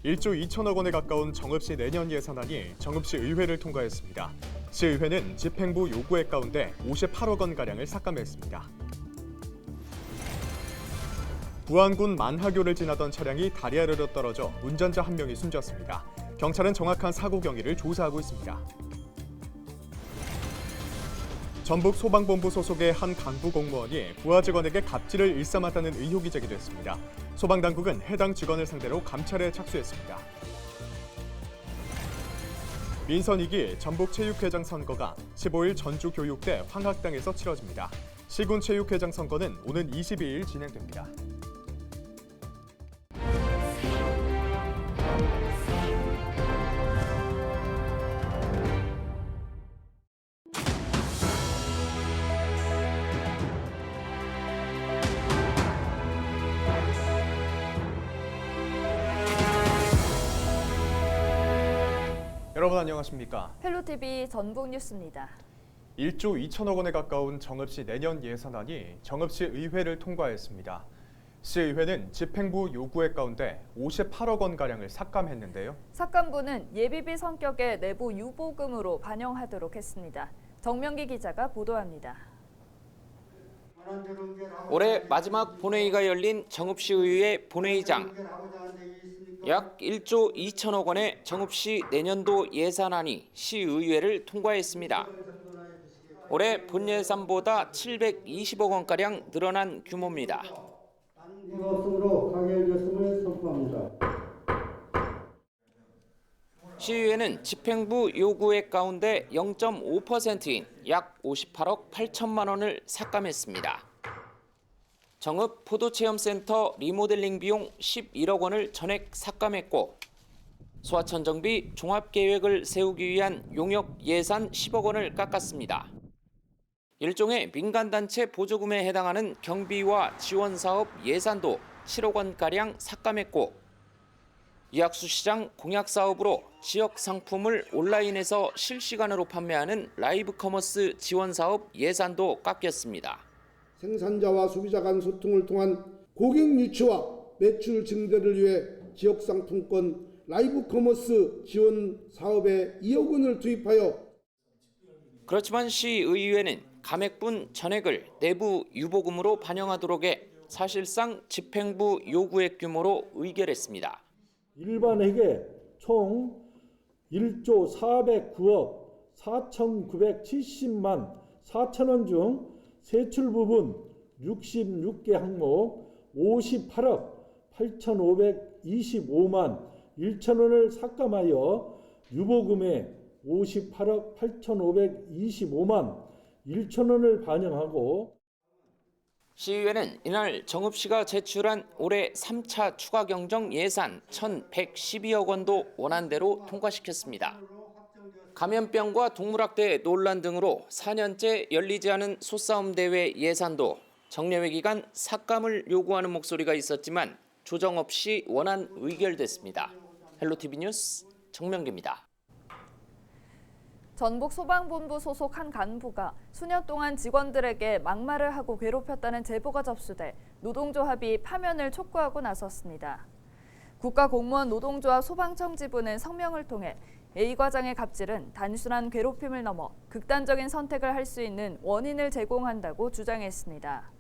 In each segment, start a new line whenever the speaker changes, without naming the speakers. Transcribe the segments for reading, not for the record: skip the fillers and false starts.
1조 2천억 원에 가까운 정읍시 내년 예산안이 정읍시 의회를 통과했습니다. 시의회는 집행부 요구액 가운데 58억 원가량을 삭감했습니다. 부안군 만하교를 지나던 차량이 다리 아래로 떨어져 운전자 한 명이 숨졌습니다. 경찰은 정확한 사고 경위를 조사하고 있습니다. 전북 소방본부 소속의 한 간부 공무원이 부하 직원에게 갑질을 일삼았다는 의혹이 제기됐습니다. 소방당국은 해당 직원을 상대로 감찰에 착수했습니다. 민선 2기 전북체육회장 선거가 15일 전주교육대 황학당에서 치러집니다. 시군체육회장 선거는 오는 22일 진행됩니다. 여러분 안녕하십니까?
헬로TV 전북뉴스입니다.
1조 2천억 원에 가까운 정읍시 내년 예산안이 정읍시 의회를 통과했습니다. 시의회는 집행부 요구액 가운데 58억 원가량을 삭감했는데요.
삭감분은 예비비 성격의 내부 유보금으로 반영하도록 했습니다. 정명기 기자가 보도합니다.
올해 마지막 본회의가 열린 정읍시의회 본회의장. 약 1조 2천억 원의 정읍시 내년도 예산안이 시의회를 통과했습니다. 올해 본예산보다 720억 원가량 늘어난 규모입니다.
없음으로 가결되었음을 선포합니다.
시의회는 집행부 요구액 가운데 0.5%인 약 58억 8천만 원을 삭감했습니다. 정읍 포도체험센터 리모델링 비용 11억 원을 전액 삭감했고 소하천 정비 종합계획을 세우기 위한 용역 예산 10억 원을 깎았습니다. 일종의 민간단체 보조금에 해당하는 경비와 지원사업 예산도 7억 원가량 삭감했고 이학수시장 공약사업으로 지역 상품을 온라인에서 실시간으로 판매하는 라이브 커머스 지원사업 예산도 깎였습니다.
생산자와 소비자 간 소통을 통한 고객 유치와 매출 증대를 위해 지역상품권 라이브 커머스 지원 사업에 2억 원을 투입하여
그렇지만 시의회는 감액분 전액을 내부 유보금으로 반영하도록 해 사실상 집행부 요구액 규모로 의결했습니다.
일반회계 총 1조 409억 4,970만 4천 원 중 세출 부분 66개 항목 58억 8,525만 1천 원을 삭감하여 유보금에 58억 8,525만 1천 원을 반영하고
시의회는 이날 정읍시가 제출한 올해 3차 추가 경정 예산 1,112억 원도 원안대로 통과시켰습니다. 감염병과 동물학대 논란 등으로 4년째 열리지 않은 소싸움 대회 예산도 정례회 기간 삭감을 요구하는 목소리가 있었지만 조정 없이 원안 의결됐습니다. 헬로TV 뉴스 정명기입니다.
전북소방본부 소속 한 간부가 수년 동안 직원들에게 막말을 하고 괴롭혔다는 제보가 접수돼 노동조합이 파면을 촉구하고 나섰습니다. 국가공무원 노동조합 소방청 지부는 성명을 통해 A 과장의 갑질은 단순한 괴롭힘을 넘어 극단적인 선택을 할 수 있는 원인을 제공한다고 주장했습니다.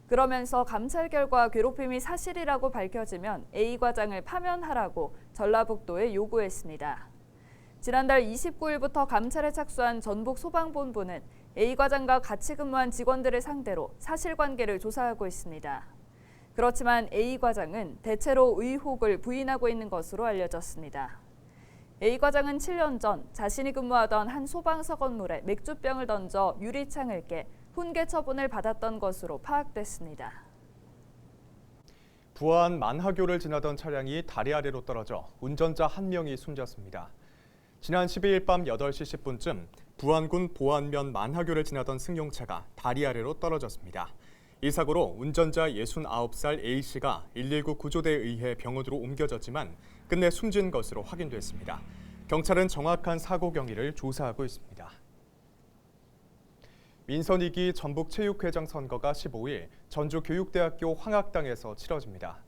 그러면서 감찰 결과 괴롭힘이 사실이라고 밝혀지면 A 과장을 파면하라고 전라북도에 요구했습니다. 지난달 29일부터 감찰에 착수한 전북소방본부는 A 과장과 같이 근무한 직원들을 상대로 사실관계를 조사하고 있습니다. 그렇지만 A 과장은 대체로 의혹을 부인하고 있는 것으로 알려졌습니다. A 과장은 7년 전 자신이 근무하던 한 소방서 건물에 맥주병을 던져 유리창을 깨 훈계 처분을 받았던 것으로 파악됐습니다.
부안 만하교를 지나던 차량이 다리 아래로 떨어져 운전자 한 명이 숨졌습니다. 지난 12일 밤 8시 10분쯤 부안군 보안면 만하교를 지나던 승용차가 다리 아래로 떨어졌습니다. 이 사고로 운전자 69살 A씨가 119 구조대에 의해 병원으로 옮겨졌지만 끝내 숨진 것으로 확인됐습니다. 경찰은 정확한 사고 경위를 조사하고 있습니다. 민선 2기 전북체육회장 선거가 15일 전주교육대학교 황학당에서 치러집니다.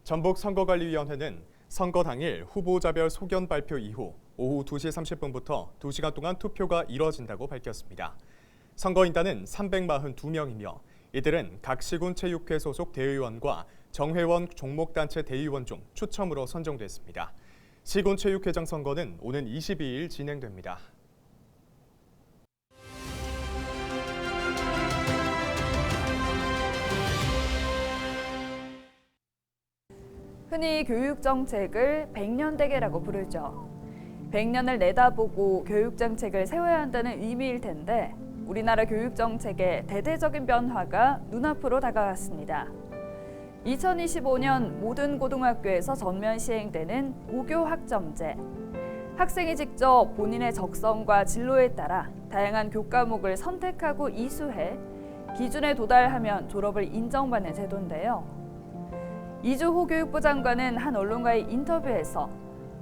전북선거관리위원회는 선거 당일 후보자별 소견 발표 이후 오후 2시 30분부터 2시간 동안 투표가 이뤄진다고 밝혔습니다. 선거인단은 342명이며 이들은 각 시군 체육회 소속 대의원과 정회원 종목단체 대의원 중 추첨으로 선정됐습니다. 시군 체육회장 선거는 오는 22일 진행됩니다.
흔히 교육정책을 100년대계라고 부르죠. 100년을 내다보고 교육정책을 세워야 한다는 의미일 텐데 우리나라 교육정책의 대대적인 변화가 눈앞으로 다가왔습니다. 2025년 모든 고등학교에서 전면 시행되는 고교학점제. 학생이 직접 본인의 적성과 진로에 따라 다양한 교과목을 선택하고 이수해 기준에 도달하면 졸업을 인정받는 제도인데요. 이주호 교육부 장관은 한 언론과의 인터뷰에서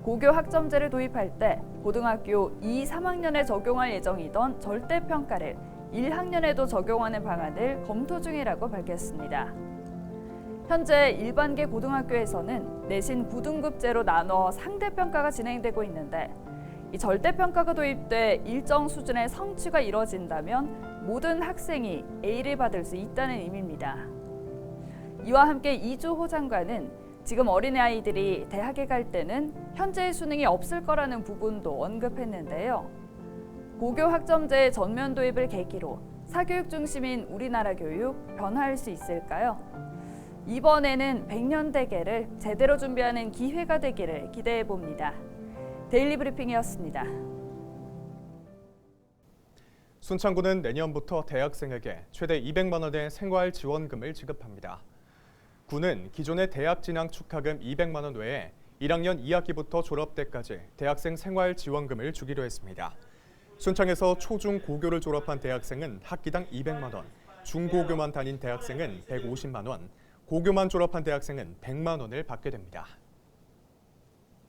고교학점제를 도입할 때 고등학교 2, 3학년에 적용할 예정이던 절대평가를 1학년에도 적용하는 방안을 검토 중이라고 밝혔습니다. 현재 일반계 고등학교에서는 내신 9등급제로 나눠 상대평가가 진행되고 있는데 이 절대평가가 도입돼 일정 수준의 성취가 이뤄진다면 모든 학생이 A를 받을 수 있다는 의미입니다. 이와 함께 이주호 장관은 지금 어린아이들이 대학에 갈 때는 현재의 수능이 없을 거라는 부분도 언급했는데요. 고교학점제의 전면 도입을 계기로 사교육 중심인 우리나라 교육 변화할 수 있을까요? 이번에는 100년대계를 제대로 준비하는 기회가 되기를 기대해 봅니다. 데일리 브리핑이었습니다.
순창구는 내년부터 대학생에게 최대 200만 원의 생활 지원금을 지급합니다. 구는 기존의 대학 진학 축하금 200만 원 외에 1학년 2학기부터 졸업 때까지 대학생 생활 지원금을 주기로 했습니다. 순창에서 초중 고교를 졸업한 대학생은 학기당 200만 원, 중고교만 다닌 대학생은 150만 원, 고교만 졸업한 대학생은 100만 원을 받게 됩니다.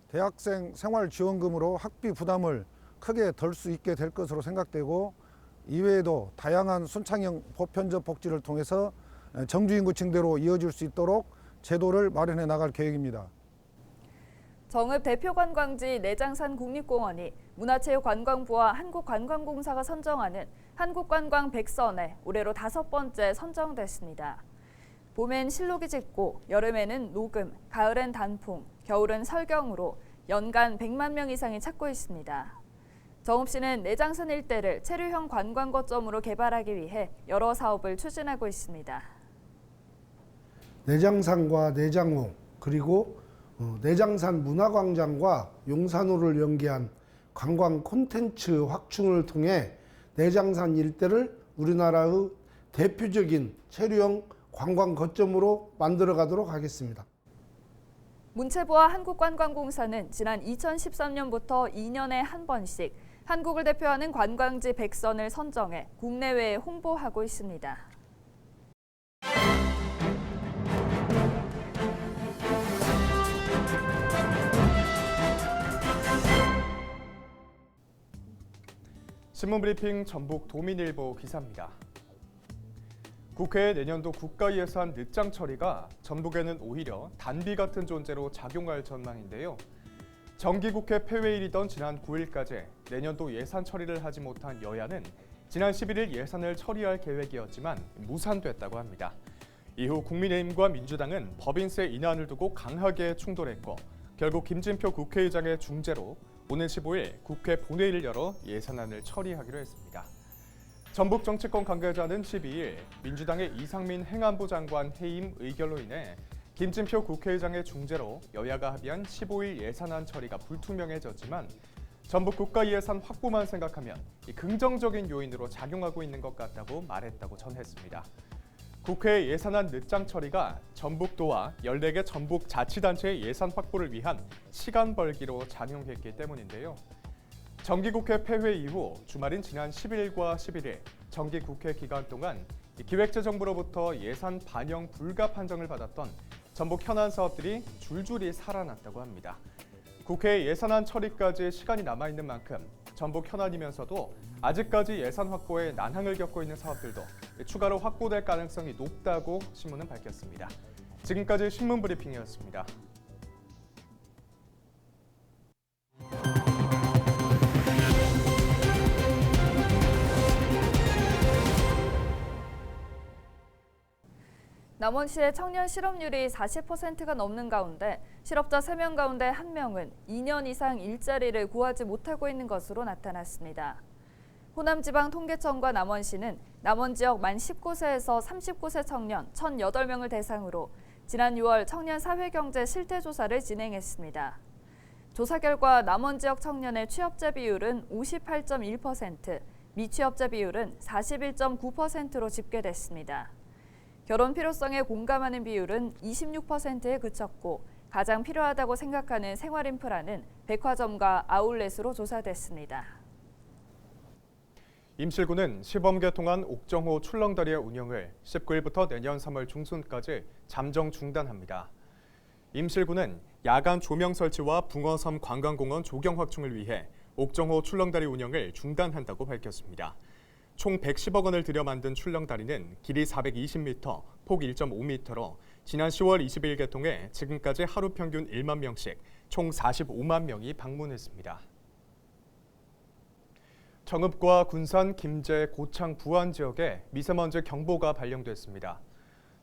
대학생 생활지원금으로 학비 부담을 크게 덜 수 있게 될 것으로 생각되고 이외에도 다양한 순창형 보편적 복지를 통해서 정주인구층대로 이어질 수 있도록 제도를 마련해 나갈 계획입니다.
정읍 대표관광지 내장산 국립공원이 문화체육관광부와 한국관광공사가 선정하는 한국관광 100선에 올해로 5번째 선정됐습니다. 봄엔 실록이 짙고 여름에는 녹음, 가을엔 단풍, 겨울은 설경으로 연간 100만 명 이상이 찾고 있습니다. 정읍시는 내장산 일대를 체류형 관광 거점으로 개발하기 위해 여러 사업을 추진하고 있습니다.
내장산과 내장호 그리고 내장산 문화광장과 용산호를 연계한 관광 콘텐츠 확충을 통해 내장산 일대를 우리나라의 대표적인 체류형 관광 거점으로 만들어 가도록 하겠습니다.
문체부와 한국관광공사는 지난 2013년부터 2년에 한 번씩 한국을 대표하는 관광지 100선을 선정해 국내외에 홍보하고 있습니다.
신문브리핑 전북 도민일보 기사입니다. 국회 내년도 국가예산 늦장 처리가 전북에는 오히려 단비 같은 존재로 작용할 전망인데요. 정기국회 폐회일이던 지난 9일까지 내년도 예산 처리를 하지 못한 여야는 지난 11일 예산을 처리할 계획이었지만 무산됐다고 합니다. 이후 국민의힘과 민주당은 법인세 인하를 두고 강하게 충돌했고 결국 김진표 국회의장의 중재로 오는 15일 국회 본회의를 열어 예산안을 처리하기로 했습니다. 전북 정치권 관계자는 12일 민주당의 이상민 행안부 장관 해임 의결로 인해 김진표 국회의장의 중재로 여야가 합의한 15일 예산안 처리가 불투명해졌지만 전북 국가예산 확보만 생각하면 긍정적인 요인으로 작용하고 있는 것 같다고 말했다고 전했습니다. 국회 예산안 늦장 처리가 전북도와 14개 전북 자치단체의 예산 확보를 위한 시간 벌기로 작용했기 때문인데요. 정기국회 폐회 이후 주말인 지난 10일과 11일 정기국회 기간 동안 기획재정부로부터 예산 반영 불가 판정을 받았던 전북 현안 사업들이 줄줄이 살아났다고 합니다. 국회 예산안 처리까지 시간이 남아있는 만큼 전북 현안이면서도 아직까지 예산 확보에 난항을 겪고 있는 사업들도 추가로 확보될 가능성이 높다고 신문은 밝혔습니다. 지금까지 신문브리핑이었습니다.
남원시의 청년 실업률이 40%가 넘는 가운데 실업자 3명 가운데 1명은 2년 이상 일자리를 구하지 못하고 있는 것으로 나타났습니다. 호남지방통계청과 남원시는 남원 지역 만 19세에서 39세 청년 1,008명을 대상으로 지난 6월 청년 사회경제 실태조사를 진행했습니다. 조사 결과 남원 지역 청년의 취업자 비율은 58.1%, 미취업자 비율은 41.9%로 집계됐습니다. 결혼 필요성에 공감하는 비율은 26%에 그쳤고 가장 필요하다고 생각하는 생활 인프라는 백화점과 아울렛으로 조사됐습니다.
임실구는 시범 개통한 옥정호 출렁다리의 운영을 19일부터 내년 3월 중순까지 잠정 중단합니다. 임실구는 야간 조명 설치와 붕어섬 관광공원 조경 확충을 위해 옥정호 출렁다리 운영을 중단한다고 밝혔습니다. 총 110억 원을 들여 만든 출렁다리는 길이 420m, 폭 1.5m로 지난 10월 20일 개통해 지금까지 하루 평균 1만 명씩 총 45만 명이 방문했습니다. 청읍과 군산, 김제, 고창, 부안 지역에 미세먼지 경보가 발령됐습니다.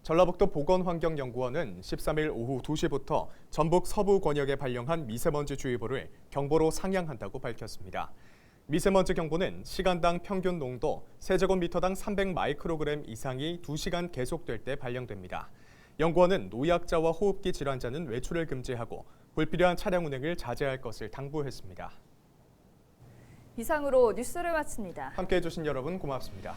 전라북도 보건환경연구원은 13일 오후 2시부터 전북 서부 권역에 발령한 미세먼지 주의보를 경보로 상향한다고 밝혔습니다. 미세먼지 경보는 시간당 평균 농도 세제곱미터당 300 마이크로그램 이상이 2시간 계속될 때 발령됩니다. 연구원은 노약자와 호흡기 질환자는 외출을 금지하고 불필요한 차량 운행을 자제할 것을 당부했습니다.
이상으로 뉴스를 마칩니다.
함께해 주신 여러분 고맙습니다.